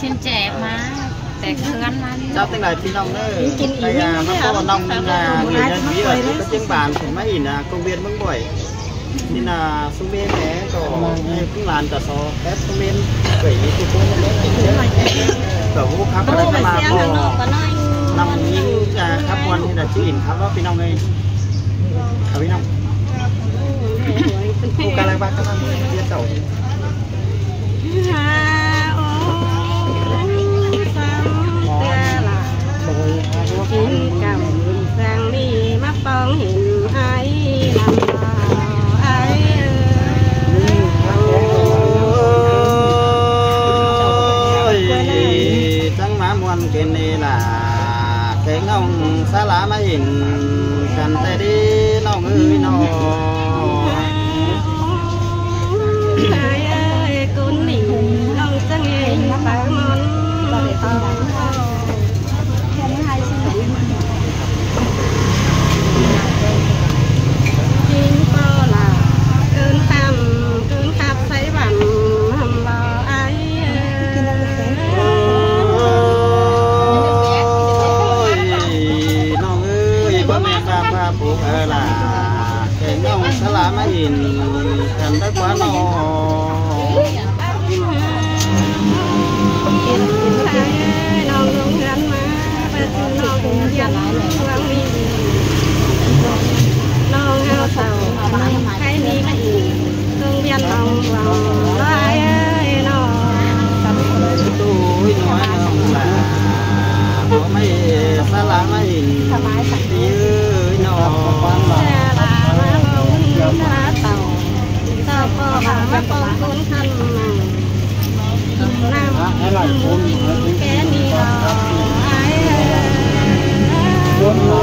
xin trẻ máแต่เคลื่อนมันเจ้าตั้งหลายพี่น้องเด้อแต่มาพ่อน้องนึงน่ะเงินเดือนก็จังบานถึงมาอีน่ะกงเวียนเมืองบ่อยนี่น่ะสุเมนแหน่ก็ให้ผู้หลานก็ซอแป๊บสุเมนเกยทุกคนเลยก็ฮู้ครับก็ได้มาพ่อนำยิงครับวันที่ได้ชื่ออินครับว่าพี่น้องเอ้ยครับพี่น้องผู้กันอะไรบ้างกันนั่นเรียนเจ้ากินกับแสงนี่มาปองเห็นไอ้ลำบากไอ้จังมามวนเกณฑ์นี่ล่ะแข่งน้องสาลามาเห็นกันแต่ดีน้องเอ้ยน้องไอ้กุนหนิน้องจังเองปากมันสลามาหินกันได้กว่าน้องน้องลงกันมาไปสู่น้องยันวังมีน้องเฮาเต่าใครมีก็อีกลงเวียนน้องวังร้ายน้องตู้น้อยน้องล่ะบ่ไม่สลามาหินยื้อน้องเต่าพ่อมาปองคนคันน้ำแกนี่รอไอ้คนเรา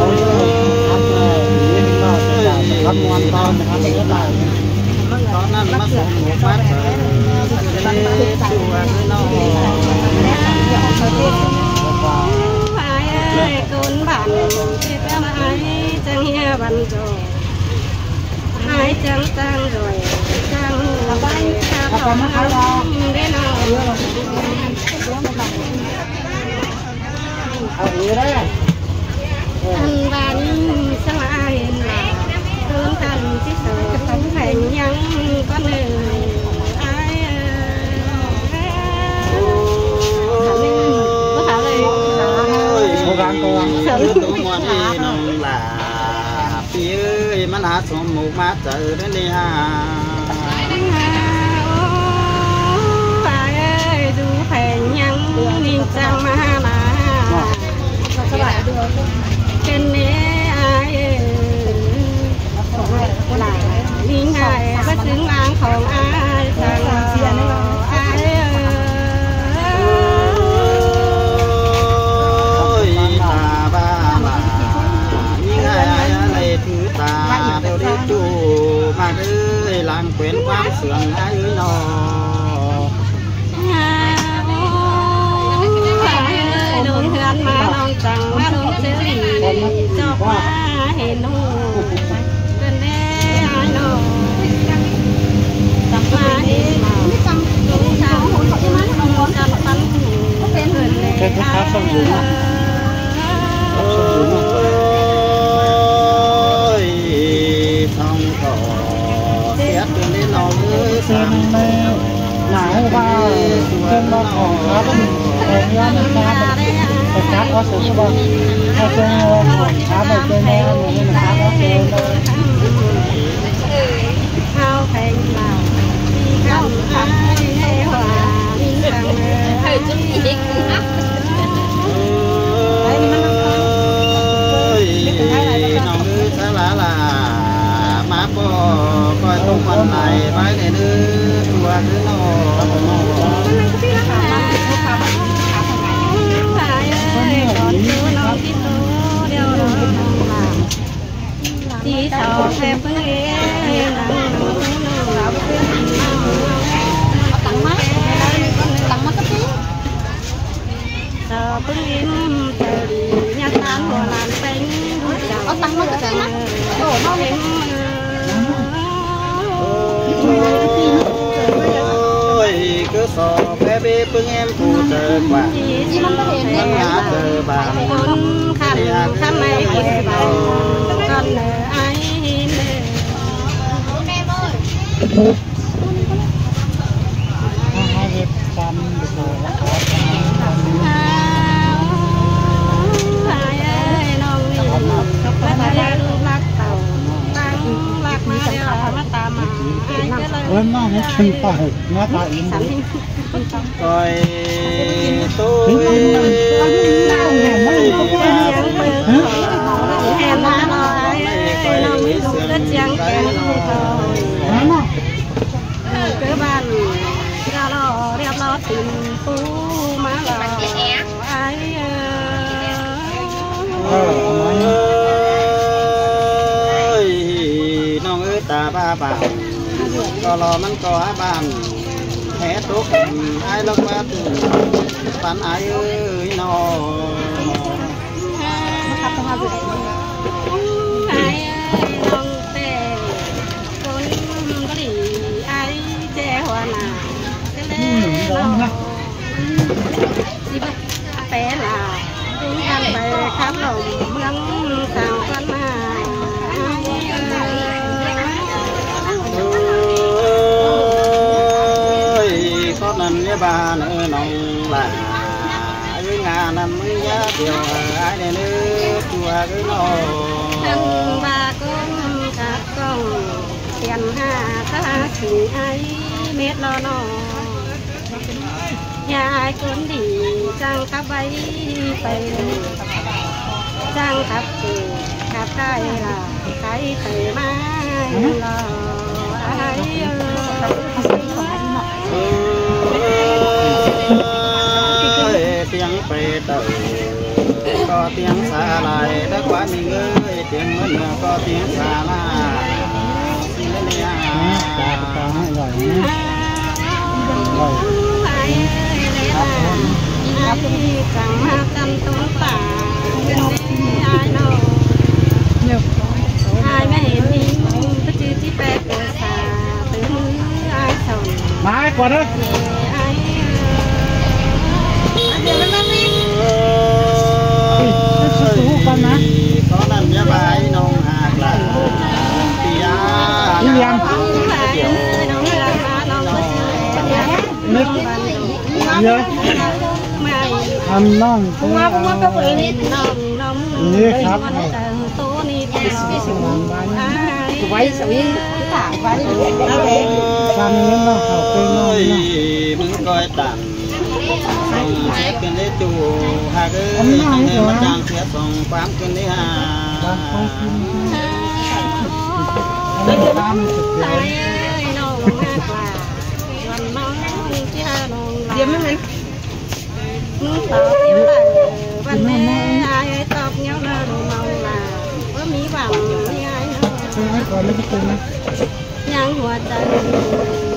ทำงานตอนนะครับไม่ได้ตอนนั้นมาส่งหมูมัดเลยตัวน้องไอ้คนบ้านที่เป็นไอ้จังเฮียบันโจไอ้จังตั้งรวยจังระบายข้าวหอมได้น้องเอาอีได้อันบ้านสลายหล่ะคืนทันที่เสือแผ่นยังก็เหนื่อยไอ้ก็ถามเลยโบราณตัวตัวมันนี่น้องล่ะพี่เอ้ยมันหาสมหมูมาเจอได้นี่ฮะดูแผ่นยังนิ่งจังมาหนาเป็นเนื้อหลายนิ่งหายก็ถึงล้างของอายทางเสียนี่อายตาบ้ามายิ่งไอ้อะไรถือตาเดี๋ยวได้จูมาเด้อล้างเกวียนความเสื่อมไอ้น้อโดนเฮือนมาน้องจังมาลงเสรีจอกมาเห็นหูเป็นแน่ไอ้น้องจังมาเห็นจังลงทางหัวที่มันลงจังปันเป็นเหินเลยเป็นครับสมบูรณ์ท้องก่อเสียตัวนี้น้องเอ้ยสั่งแม่หนาวว่าเป็นมาของครับเป็นยาหนึ่งครับเป็นครับเอาสุดบ่เอาเจอของครับเอาเจอแม่นี่นะครับเอาเจอข้าวแพงเหล่ามีข้าวขายให้หวานมีตังให้จุ๊บอีกนะไอ้นี่มันน้องเอ้ยสาลาล่ะมาบ่คอยต้องวันไหนไว้ในเด้อตัวคือน้องที่สองแค่เพื่อนเราเพื่อนเอาตังค์มาตังค์มาก็ตีต่อเพื่อนเธอดีญาติานหัวหลานเป็นเอาตังค์มาก็ตีนะโอ้เขาเห็น เบปึงแอมผู้เจอกว่ามันหาเจอบาคนขันทำไมเก็บเอาก่อนเลยไอ้เลยให้เฮ็ดจำดูตัวแล้วก็น้องให้ขึ้นไปหน้าตาอินก้อยตุ้ยแห่มาหน่อยน้องมีลูกก็เจียงแก่ก็บ้านเราเรียบร้อยติ่มปูมาหล่อไอ้น้องตาบ้าบ้าก็รอมันก็บ้านแห่ตุกไอ้ลูกมาตุปันไอ้น้องไอ้น้องเต้คนกะหรี่ไอ้เจ้หัวหน้าก็เลยเราสิบแปดล่ะถึงกันไปขับลมเมืองต่างกันมานั่นเนี่ยบ้านน้องหลาไอ้งานนั้นมึงยาเดียวไอ้เนี่ยเนื้อตัวก็น้องทั้งบาก้มกับก้องเตียนห้าตาสีไอ้เม็ดละน้องยายคนดีจังขับไปไปจังขับกูขับได้ล่ะใครไปมาล่ะไอ้เตียงไปเต่าก็เตียงสาลายถ้าความมีเงยเตียงมันก็เตียงสาลาสิเลียตาตาอร่อยนะอร่อยครับจังมากันตัวป่าไอ้น้องไอ้ไม่เห็นมีก็จืดที่แปดเกิดสาตื่นไอ้สนมาก่อนนะสู้กันนะตอนนั้นเนี่ยบายน้องหากหลานปียาเลี้ยงน้องหลานน้องนึกเยอะทำน้องว่าก็เปิดน้องนี่ครับตัวนี้ไว้สวีตาไว้ทำนี้น้องเขาเป็นน้องมึงก้อยตังเช็คกันได้จูหากให้มันจางเสียส่งความกันได้หาไม่ทำสุดยอดน้องวันน้องที่ห้าน้องเดี๋ยวมันมึงตอบเดี๋ยวเลยวันแม่ไอ้ตอบเงี้ยเลยน้องล่ะว่ามีหวังยังไงเนาะไม่ก่อนไม่กินนะยังหัวใจ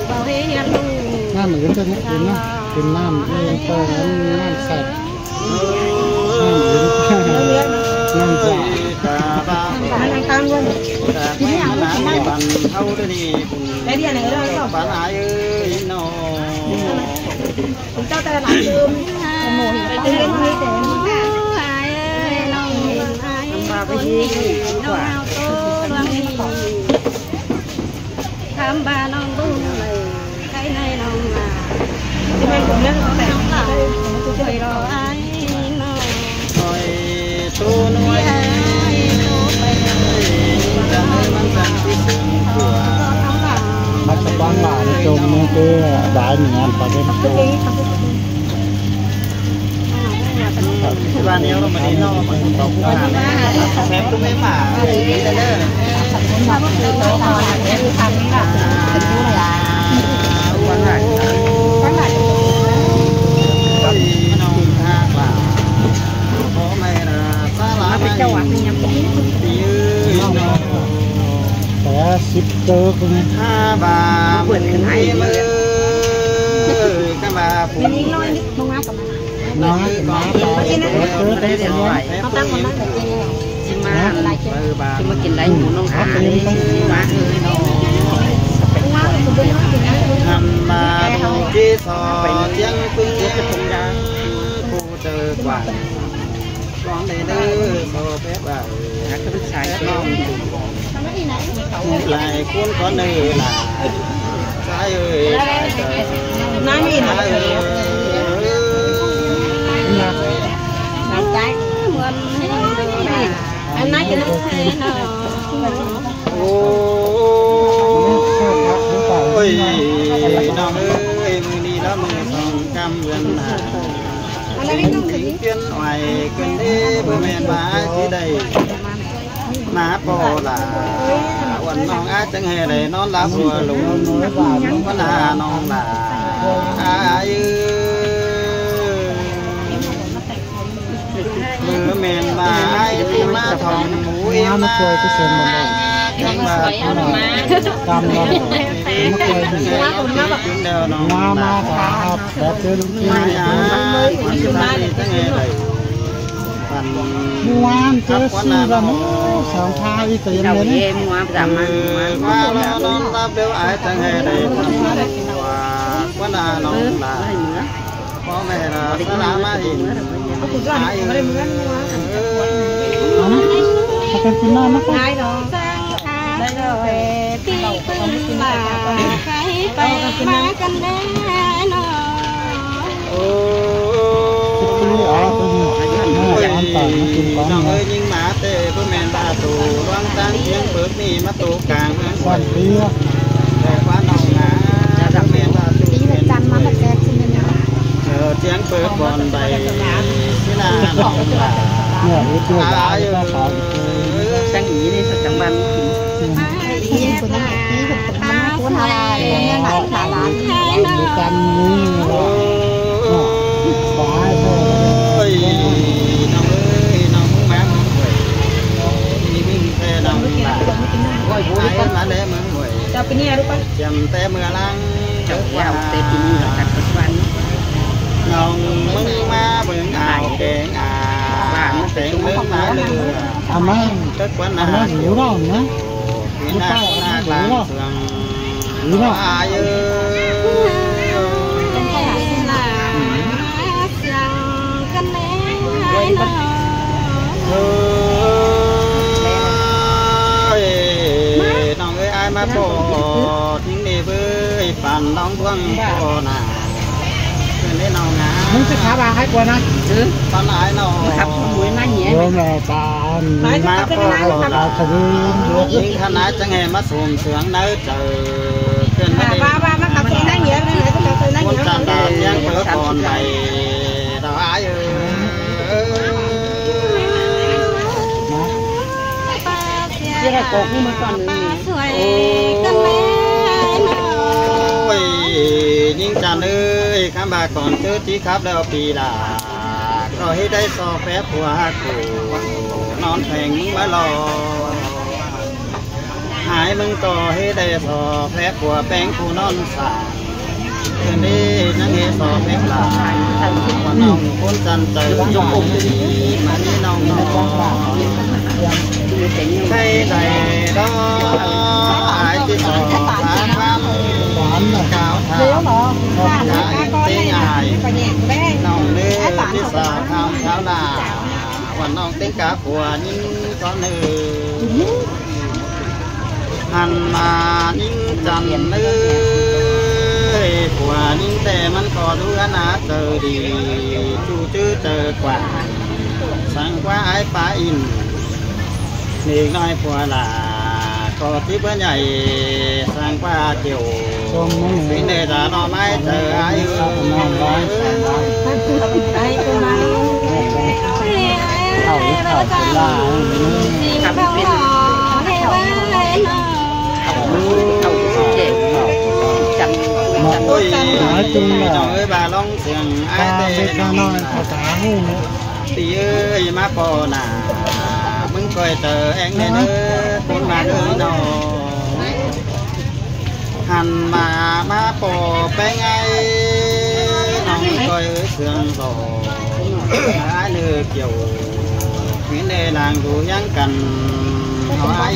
เบาเฮียนลูกน้ำเหมือนกันนะกินนะกินน้ำนี่โตแล้วน้ำแซ่บน้ำใสอะไรกันวะกินอย่างไรบ้านเท่านี้ได้เดียไหนเราก็บ้านไอ้น้องเจ้าแต่หลังลืมหมูไปเล่นนี่แต่ไอ้น้องเห็นไอ้คนดีน้องเอาตัวน้องนี่ทำบ้านน้องบุ้งเลยใครในน้องมาที่ไม่ผมเล่นแต่น้องเราเคยรอไอ้น้องคอยตัวน้อยจะให้มันสั่งที่สุดกว่ามัดบ้านหลานจมนี่คือได้หนึ่งงานประเด็นโตที่บ้านนี้เราไม่ได้นอกมันต้องผู้หาแม่ตุ้มแม่หมาดีเลยเด้อถ้าพวกเธอโตมาเนี่ยคือทำนี่แหละเป็นผู้ใหญ่วันไหนวันไหนน้องหากล่าพ่อแม่น่ะสาลาเป็นจังหวะนี้ยังไม่น้องแต่10 เจอคนนี้5 บาทเปิดขึ้นให้มือก็มาผมนี่น้อยนิดลงมากับมันน้อยมาต่อได้เดี๋ยวเขาตั้งคนนั้นแต่ชิมมาอะไรชิมมากินไรหมูน้องขายมาน้อง หันมาดูที่ซอเจียงปึ้งผู้เจอกว่าร้องได้เด้อโซเฟบว่าน้องหลายคนก็เนื้อหลายใช่เอ้ยน้ามีนะน้ำใจเหมือนอันนั้นจะน้ำใจเนาะโอ้ยน้องเอ้ยมือนี้แล้วมือสองกำเงินหาถึงเพี้ยนไหวเกินได้เพื่อแม่มาที่ใดมาปอละวันน้องอาจังให้ได้นอนหลับหัวหลงวันนาน้องละอายุมือแม่มาไอ้ที่มาทองหมูเอ็มมาช่วยที่เซ็นมาเลยจังมาตำเราไม่เคยมาครับแบบเจอลุงที่มาจังไงเลยม้วนเจอสีดำสองทางอีกเต็มเลยนี่ม้วนดำมาน้องรับเดี๋ยวไอ้จังไงเลยว่านาน้องลาพ่อแม่เราสลามาหินไอ้เเขาเป็นคุณน้านะคะได้เลยที่เป็นมาใครไปมากันแน่นอนโอ้ยน้องเอ้ยยิงหมาเตะเพื่อแมนตาตูร้องตั้งเสียงเปิดนี่มาตูกลางเมืองวันเดียวแต่ว่าน้องหนาจะแมนตาตูเป็นจันมาแจกใช่ไหมเนี่ยเสียงเปิดบอลใบที่นาน้องหนาตายอยู่สังหีนี่สักจังบันตีคนนั้นตีคนนั้นคนอะไรเนี่ยหลายขาล้านมีกันนี่บายเลยน้องเอ้ยน้องมึงแม่มึงหวยมีวิ่งแค่น้องหลานว่าอยู่ที่คนมาเด้มึงหวยจะเป็นเนี่ยรู้ป่ะจำแต่เมื่อลังเจ้าว่าแต่ปีนี้ตัดทุกวันน้องมึงมาเบิ่งอ่าวแกงอ่าวแกงเมืองมาเลยทำไมตึกวันน่ะหิวร้อนนะหิวหน้ากลางเมืองหิวร้อนอายุน้องเอ้ยไอ้มาปอดยิ่งดีเบ้ยปั่นน้องท่วงปอหนาเพื่อนได้น้องนะมึงจะขาบาให้กว่านะตอนไหนน้องขับมวยมาเหี้ยโยมเราตามมาปอดขบุนยิ่งขนาดจะไงมาสูมเสียงเนื้อเจอเพื่อนไม่ได้มาขับได้เหี้ยเลยคนจันทร์ยังเปิดก่อนไปเราอายุที่เราโกงนี่มันก่อนนึงสวยกันแม่โอ้ยยิ่งจันเลยข้ามบาก่อนเจอที่ครับแล้วปีลาก็ให้ได้ซอแป๊บหัวกูนอนแพงมึงมารอหายมึงก็ให้ได้ซอแป๊บหัวแป้งกูนอนสาเพื่อนนี่นั่งเฮซอแป๊บลาว่าน้องคนจันเจอยกอกดีมานี่น้องน้องใครใดรอไอ้ที่สองสามคำหวานกาวทางหายตีงายน้องเลือที่สามคำเช้าหน้าวันน้องเต็งกาผัวนิ่งก็เนื้อหันมานิ่งจันเนื้อผัวนิ่งแต่มันก็ดูหนาเจอดีจูจื้อเจอกว่าสั่งกว่าไอ้ป้าอินนี่น้อยผัวหลาก็ที่เพื่อนใหญ่สร้างป้าเกี่ยวสิ่งใดจะนอไม้เจอไอ้น้องร้อยไอ้ตัวมาเขาเป็นล่าทำเป็นเขาเจ็บจังโอ้ยน้องเอ้ยบาลองเสียงไอ้เต้น้อยภาษาหูตีเอ้ยมาปอหนามึงคอยเจอเองเนื้อคุณมาเนื้อน้อยหันมาปอไปไงน้องคอยเสื่อมต่อหาเนื้อเกี่ยวมีในลางดูยังกันหอย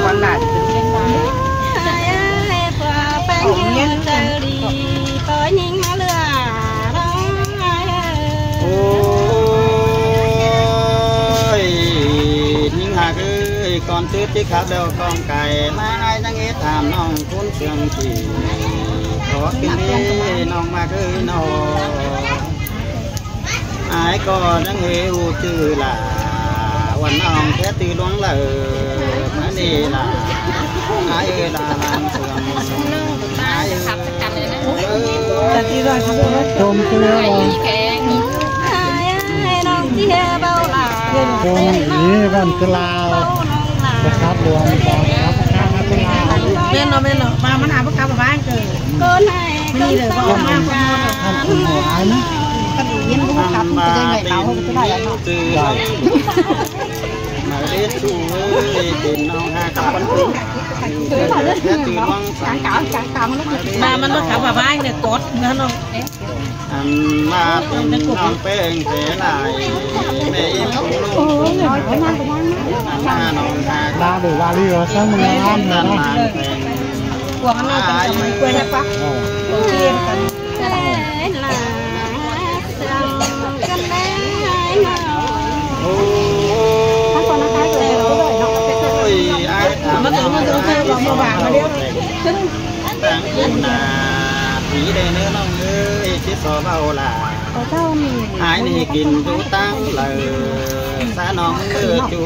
วันหนา ยืนเจอดีต่อยิงมาเรือร้องไห้ โอ้ยยิงหากก่อนซื้อที่ขับแล้วกองไก่มาไอ้จังเอถามน้องคุณเสียงที่ขอกินดีน้องมาน้องไอ้ก็จังเอวชื่อล่ะวันน้องแค่ตีล้วงเลยมานี่ล่ะไอ้ล่ะลางเสียงไอ้ขับกันเลยนะแต่ที่ร้อยเขาบอกว่า ชมเกลือ น้องเที่ยวเบาหลา ชมนี่บ้านกลาวนะครับรวมกันครับข้างกลาว แม่นเนาะมามันหาพวกเขาบ้านเกิด ก็ให้ก็สอนมา ท่านคุณหมอไอ้นะ กันยินพวกเขาจะได้ไงเขาจะได้แล้วเนาะ ได้ มาเรียกชูเป็นน้องหากับคนอื่นแค่ตีน้องสัง มามันมาขับบ้านเนี่ยกดเนาะ อันมาเป็นน้องเป้งเสลายแม่ยิ้มลูกน้องหา ดาดูวาลีว่าซะมันงาม ดั นะ น เนาะ มาแข่ง กวางน้องกันมันกล้วยนะปะเทียนกัน หลาสั่งกันแล้ว โอ้ยไอ้ทำแต่งขึ้นนาผีได้เนื้อน้องเอ้ยที่สอเบาล่ะหายนี่กินดูตั้งเลยสาน้องเลือจู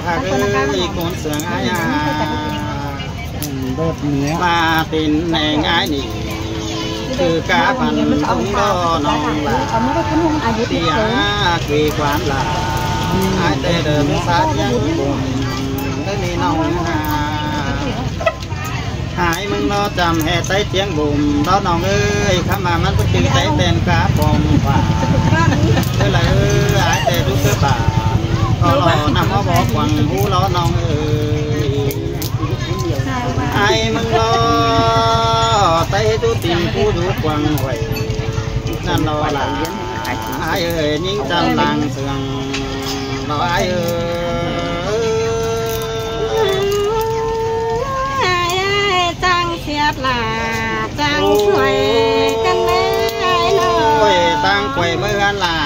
หากเอ้ยคนเสืองอาญา แบบนี้ มาตินในง่ายนี่คือกาพันทุ่งรอน้องล่ะตีอาคีควานล่ะหายแต่เดิมสายังบุญได้นี่น้องหายมึงรอจำแห่ใต้เตียงบุ่มรอน้องเอ้ยข้ามามันก็จืดใต้เต็นกาบอมฝ่าเอ้ยหายแต่ดูเสื้อป่าก็รอนำมาบอกหวังหูรอน้องเอ้ยไอ้มึงรอใต้ดูติ่งผู้ดูกวังไว้นั่นรอหลานไอ้เอ้ยยิ่งจำลางเสืองรอไอ้เอ้ย จังเสียดหลาจังช่วยกันแน่เนาะ โอ้ยตั้งไว้เมื่อล่ะ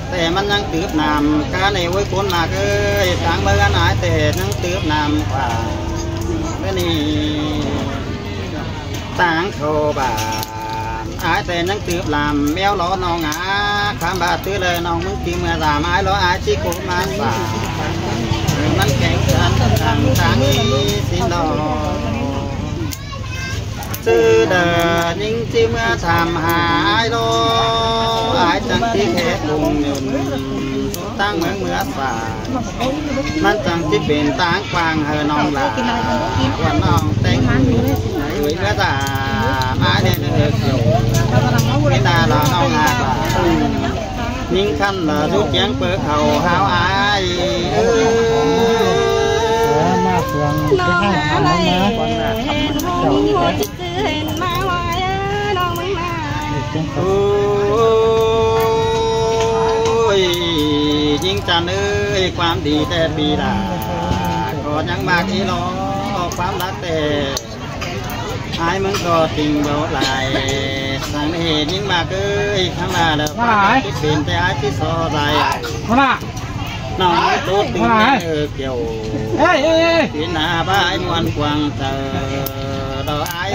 แต่มันยังตืบนำกาในไว้คนมากเอ้ยตั้งเมื่อหายแต่ยังตืบนำกว่าเมื่อนี้ตั้งโคบาหายแต่ยังตืบลำแมวล้อน้องอาข้ามบาตื้อเลยน้องมึงกินเมื่อสามไม้ล้ออาชิโกมันบ่ามันแข็งขันทางนี้สินดอซื้อเดินยิ่งที่เมื่อทำหายโลหายจังที่แค่บุงยืนตั้งเมืองฝ่ามันจังที่เป็นต่างกวางเฮน้องลาวันน้องเต็งหรือเมื่อตามาเดินเดินอยู่ไม่นาเราน้องหายิ่งขั้นละทุกยังเปิดเขาหาวอายมาเสียง น้องอะไรเห็นหัวจิตเห็นมาว่าน้องมึงมา โอ้ยยิ่งจันเอ้ยความดีแต่ปีดาก็ยังมากที่รอความรักแต่หายมึงก็ติงโดดไหลสังเหตุยิ่งมากเอ้ยข้างหน้าแล้วที่เป็นแต่หายที่ซอไรน้องตัวตึงเกี่ยวที่หน้าบ้านมวนกวางเตอดอกไอ้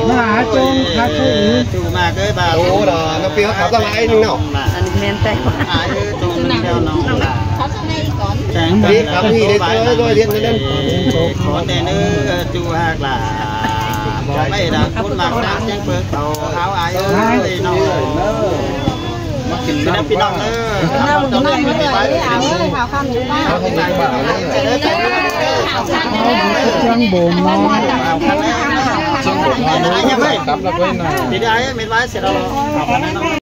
มาหาจงครับจูมาเกยบาโอ้ดอน้องเปียวขับตะไลนึงเนาะอันนี้แม่นแต่อายุตรงนี้เดียวน้องเขาข้างในก่อนแข่งกันขับนี่ได้ตัวเรียนนั่นขอแต่เนื้อจูหักหล่าบอกไม่ดังคุณมากจังยังเปิดเขาเท้าอายเอ้ยน้องมากินน้ำพี่น้องเอ้ยน้ำไม่ได้ไปเอาเลยข่าวข้ามอยู่บ้านเอาไปจังบ่มเนาะจังบ่มเนาะ ยังไม่ครับแล้วก็ทีเดียวไม่ไว้เสร็จแล้วเอาไป